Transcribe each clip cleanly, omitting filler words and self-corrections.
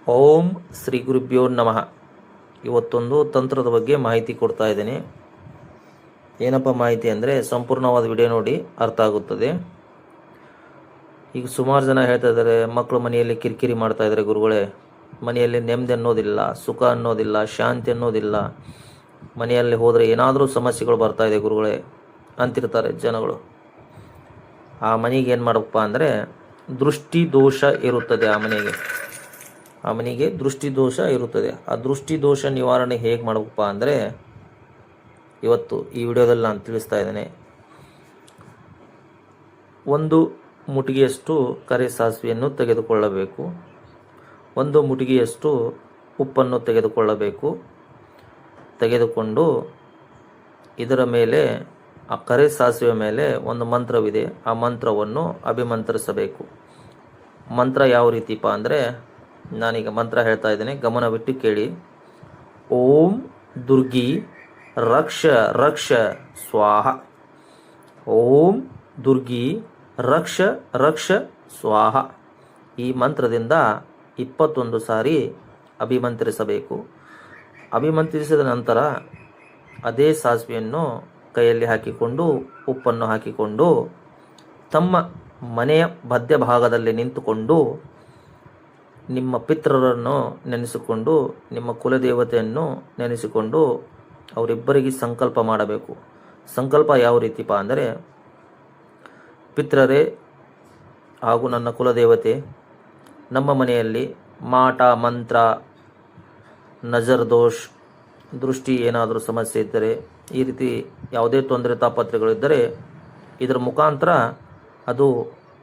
ಓಂ ಶ್ರೀ ಗುರುಭ್ಯೋ ನಮಃ. ಇವತ್ತೊಂದು ತಂತ್ರದ ಬಗ್ಗೆ ಮಾಹಿತಿ ಕೊಡ್ತಾ ಇದ್ದೀನಿ. ಏನಪ್ಪ ಮಾಹಿತಿ ಅಂದರೆ ಸಂಪೂರ್ಣವಾದ ವಿಡಿಯೋ ನೋಡಿ ಅರ್ಥ ಆಗುತ್ತದೆ. ಈಗ ಸುಮಾರು ಜನ ಹೇಳ್ತಾ ಇದ್ದಾರೆ, ಮಕ್ಕಳು ಮನೆಯಲ್ಲಿ ಕಿರಿಕಿರಿ ಮಾಡ್ತಾ ಇದ್ದಾರೆ ಗುರುಗಳೇ, ಮನೆಯಲ್ಲಿ ನೆಮ್ಮದಿ ಅನ್ನೋದಿಲ್ಲ, ಸುಖ ಅನ್ನೋದಿಲ್ಲ, ಶಾಂತಿ ಅನ್ನೋದಿಲ್ಲ, ಮನೆಯಲ್ಲಿ ಹೋದರೆ ಏನಾದರೂ ಸಮಸ್ಯೆಗಳು ಬರ್ತಾ ಇದೆ ಗುರುಗಳೇ ಅಂತಿರ್ತಾರೆ ಜನಗಳು. ಆ ಮನೆಗೆ ಏನು ಮಾಡಬೇಕಪ್ಪ ಅಂದರೆ ದೃಷ್ಟಿ ದೋಷ ಇರುತ್ತದೆ. ಆ ಮನೆಗೆ ದೃಷ್ಟಿ ದೋಷ ಇರುತ್ತದೆ. ಆ ದೃಷ್ಟಿ ದೋಷ ನಿವಾರಣೆ ಹೇಗೆ ಮಾಡಬೇಕಪ್ಪ ಅಂದರೆ ಇವತ್ತು ಈ ವಿಡಿಯೋದಲ್ಲಿ ನಾನು ತಿಳಿಸ್ತಾ ಇದ್ದೇನೆ. ಒಂದು ಮುಟ್ಟಿಗೆಯಷ್ಟು ಕರೆ ಸಾಸಿವೆಯನ್ನು ತೆಗೆದುಕೊಳ್ಳಬೇಕು. ಒಂದು ಮುಟ್ಟಿಗೆಯಷ್ಟು ಉಪ್ಪನ್ನು ತೆಗೆದುಕೊಳ್ಳಬೇಕು. ತೆಗೆದುಕೊಂಡು ಇದರ ಮೇಲೆ, ಆ ಕರೆ ಸಾಸಿವೆ ಮೇಲೆ ಒಂದು ಮಂತ್ರವಿದೆ. ಆ ಮಂತ್ರವನ್ನು ಅಭಿಮಂತ್ರಿಸಬೇಕು. ಮಂತ್ರ ಯಾವ ರೀತಿಪ್ಪ ಅಂದರೆ, ನಾನೀಗ ಮಂತ್ರ ಹೇಳ್ತಾ ಇದ್ದೇನೆ, ಗಮನವಿಟ್ಟು ಕೇಳಿ. ಓಂ ದುರ್ಗಿ ರಕ್ಷ ರಕ್ಷ ಸ್ವಾಹ. ಓಂ ದುರ್ಗಿ ರಕ್ಷ ರಕ್ಷ ಸ್ವಾಹ. ಈ ಮಂತ್ರದಿಂದ 21 ಸಾರಿ ಅಭಿಮಂತ್ರಿಸಬೇಕು. ಅಭಿಮಂತ್ರಿಸಿದ ನಂತರ ಅದೇ ಸಾಸಿವೆಯನ್ನು ಕೈಯಲ್ಲಿ ಹಾಕಿಕೊಂಡು, ಉಪ್ಪನ್ನು ಹಾಕಿಕೊಂಡು, ತಮ್ಮ ಮನೆಯ ಮಧ್ಯಭಾಗದಲ್ಲಿ ನಿಂತುಕೊಂಡು ನಿಮ್ಮ ಪಿತೃರನ್ನು ನೆನೆಸಿಕೊಂಡು, ನಿಮ್ಮ ಕುಲದೇವತೆಯನ್ನು ನೆನೆಸಿಕೊಂಡು ಅವರಿಬ್ಬರಿಗೆ ಸಂಕಲ್ಪ ಮಾಡಬೇಕು. ಸಂಕಲ್ಪ ಯಾವ ರೀತಿಪ ಅಂದರೆ, ಪಿತೃರೇ ಹಾಗೂ ನನ್ನ ಕುಲದೇವತೆ, ನಮ್ಮ ಮನೆಯಲ್ಲಿ ಮಾಟ ಮಂತ್ರ, ನಜರ್ ದೋಷ್, ದೃಷ್ಟಿ ಏನಾದರೂ ಸಮಸ್ಯೆ ಇದ್ದರೆ, ಈ ರೀತಿ ಯಾವುದೇ ತೊಂದರೆ ತಾಪತ್ರೆಗಳಿದ್ದರೆ ಇದರ ಮುಖಾಂತರ ಅದು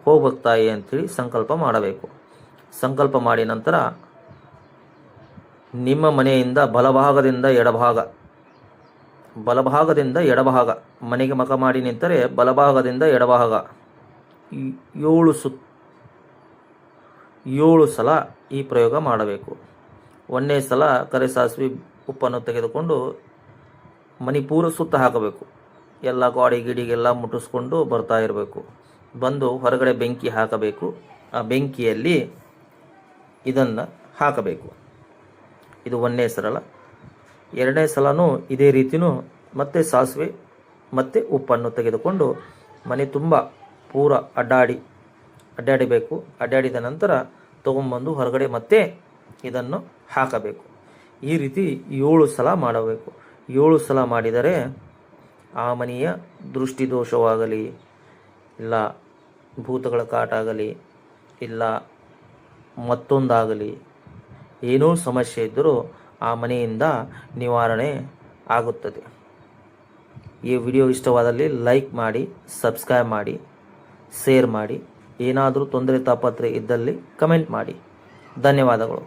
ಹೋಗ್ತಾಯಿ ಅಂಥೇಳಿ ಸಂಕಲ್ಪ ಮಾಡಬೇಕು. ಸಂಕಲ್ಪ ಮಾಡಿ ನಂತರ ನಿಮ್ಮ ಮನೆಯಿಂದ ಬಲಭಾಗದಿಂದ ಎಡಭಾಗ ಮನೆಗೆ ಮುಖ ಮಾಡಿ ನಿಂತರೆ ಬಲಭಾಗದಿಂದ ಎಡಭಾಗ 7 ಸಲ ಈ ಪ್ರಯೋಗ ಮಾಡಬೇಕು. 1ನೇ ಸಲ ಕರೆ ಸಾಸಿವೆ ಉಪ್ಪನ್ನು ತೆಗೆದುಕೊಂಡು ಮನೆ ಪೂರ ಸುತ್ತ ಹಾಕಬೇಕು. ಎಲ್ಲ ಗಾಡಿ ಗಿಡಿಗೆಲ್ಲ ಮುಟ್ಟಿಸ್ಕೊಂಡು ಬರ್ತಾ ಇರಬೇಕು. ಬಂದು ಹೊರಗಡೆ ಬೆಂಕಿ ಹಾಕಬೇಕು. ಆ ಬೆಂಕಿಯಲ್ಲಿ ಇದನ್ನು ಹಾಕಬೇಕು. ಇದು 1ನೇ ಸಲ. 2ನೇ ಸಲನೂ ಇದೇ ರೀತಿಯೂ ಮತ್ತೆ ಸಾಸಿವೆ ಮತ್ತು ಉಪ್ಪನ್ನು ತೆಗೆದುಕೊಂಡು ಮನೆ ತುಂಬ ಪೂರ ಅಡ್ಡಾಡಿಬೇಕು. ಅಡ್ಡಾಡಿದ ನಂತರ ತೊಗೊಂಬಂದು ಹೊರಗಡೆ ಮತ್ತೆ ಇದನ್ನು ಹಾಕಬೇಕು. ಈ ರೀತಿ 7 ಸಲ ಮಾಡಬೇಕು. 7 ಸಲ ಮಾಡಿದರೆ ಆ ಮನೆಯ ದೃಷ್ಟಿ ದೋಷವಾಗಲಿ, ಇಲ್ಲ ಭೂತಗಳ ಕಾಟ ಆಗಲಿ, ಇಲ್ಲ ಮತ್ತೊಂದಾಗಲಿ, ಏನೋ ಸಮಸ್ಯೆ ಇದ್ದರೂ ಆ ಮನೆಯಿಂದ ನಿವಾರಣೆ ಆಗುತ್ತದೆ. ಈ ವಿಡಿಯೋ ಇಷ್ಟವಾದಲ್ಲಿ ಲೈಕ್ ಮಾಡಿ, ಸಬ್ಸ್ಕ್ರೈಬ್ ಮಾಡಿ, ಶೇರ್ ಮಾಡಿ. ಏನಾದರೂ ತೊಂದರೆ ತಾಪತ್ರೆ ಇದ್ದಲ್ಲಿ ಕಮೆಂಟ್ ಮಾಡಿ. ಧನ್ಯವಾದಗಳು.